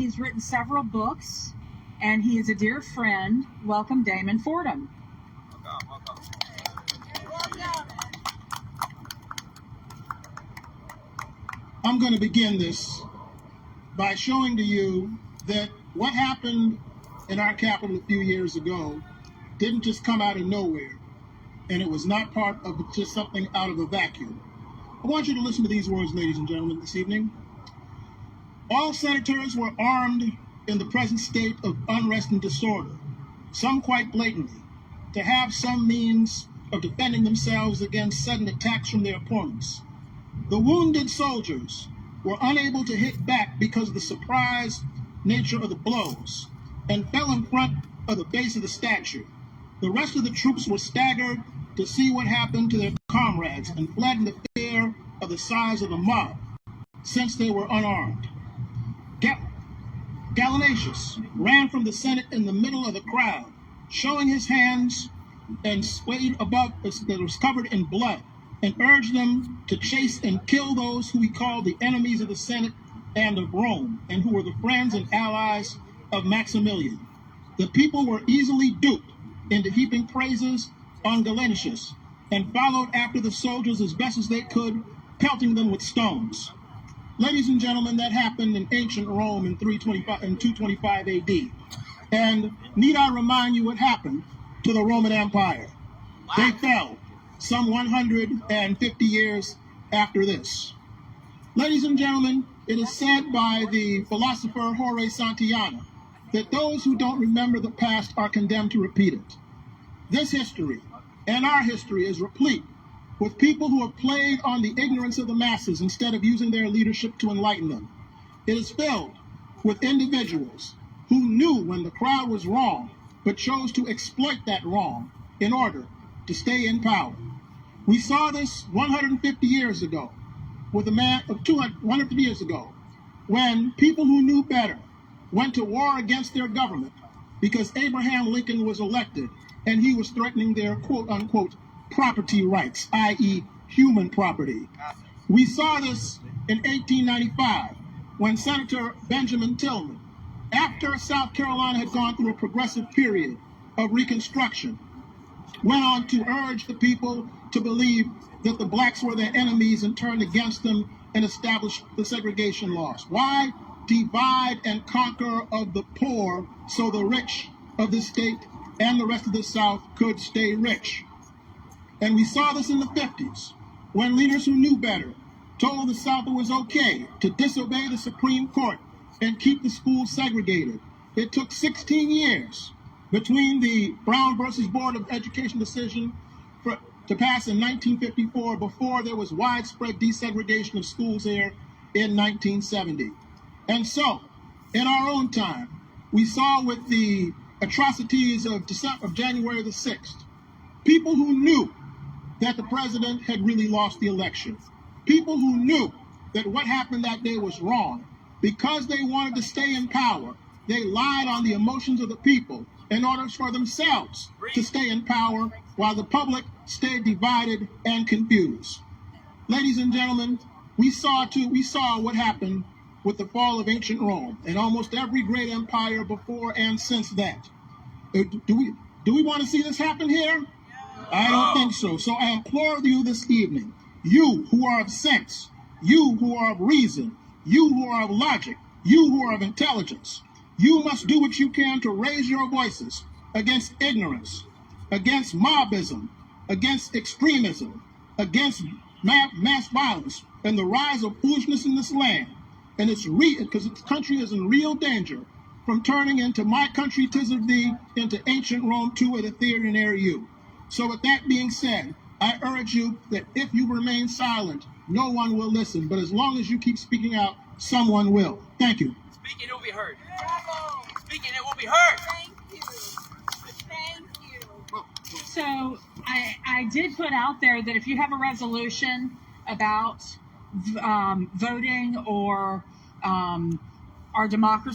He's written several books, and he is a dear friend. Welcome, Damon Fordham. Welcome. I'm going to begin this by showing to you that what happened in our capital a few years ago didn't just come out of nowhere, and it was not part of just something out of a vacuum. I want you to listen to these words, ladies and gentlemen, this evening. All senators were armed in the present state of unrest and disorder, some quite blatantly, to have some means of defending themselves against sudden attacks from their opponents. The wounded soldiers were unable to hit back because of the surprise nature of the blows and fell in front of the base of the statue. The rest of the troops were staggered to see what happened to their comrades and fled in the fear of the size of the mob, since they were unarmed. Gallinacius ran from the Senate in the middle of the crowd, showing his hands and swayed above that was covered in blood, and urged them to chase and kill those who he called the enemies of the Senate and of Rome, and who were the friends and allies of Maximilian. The people were easily duped into heaping praises on Gallinacius, and followed after the soldiers as best as they could, pelting them with stones. Ladies and gentlemen, that happened in ancient Rome in 225 AD. And need I remind you what happened to the Roman Empire? They fell some 150 years after this. Ladies and gentlemen, it is said by the philosopher Horace Santayana that those who don't remember the past are condemned to repeat it. This history and our history is replete with people who have played on the ignorance of the masses instead of using their leadership to enlighten them. It is filled with individuals who knew when the crowd was wrong, but chose to exploit that wrong in order to stay in power. We saw this 150 years ago with a man of 150 years ago, when people who knew better went to war against their government because Abraham Lincoln was elected and he was threatening their quote-unquote property rights, i.e. human property. We saw this in 1895 when Senator Benjamin Tillman, after South Carolina had gone through a progressive period of Reconstruction, went on to urge the people to believe that the blacks were their enemies and turned against them and established the segregation laws. Why? Divide and conquer of the poor so the rich of the state and the rest of the South could stay rich. And we saw this in the 50s, when leaders who knew better told the South it was okay to disobey the Supreme Court and keep the schools segregated. It took 16 years between the Brown versus Board of Education decision to pass in 1954 before there was widespread desegregation of schools here in 1970. And so, in our own time, we saw with the atrocities of January the 6th, people who knew that the president had really lost the election. People who knew that what happened that day was wrong. Because they wanted to stay in power, they lied on the emotions of the people in order for themselves to stay in power while the public stayed divided and confused. Ladies and gentlemen, we saw what happened with the fall of ancient Rome and almost every great empire before and since that. Do we want to see this happen here? I don't think so. So I implore you this evening, you who are of sense, you who are of reason, you who are of logic, you who are of intelligence, you must do what you can to raise your voices against ignorance, against mobbism, against extremism, against mass violence, and the rise of foolishness in this land. And it's because this country is in real danger from turning into my country 'tis of thee, into ancient Rome too, with a theory near you. So with that being said, I urge you that if you remain silent, no one will listen. But as long as you keep speaking out, someone will. Thank you. Speaking, it will be heard. Speaking, it will be heard. Thank you. Thank you. So I did put out there that if you have a resolution about voting or our democracy,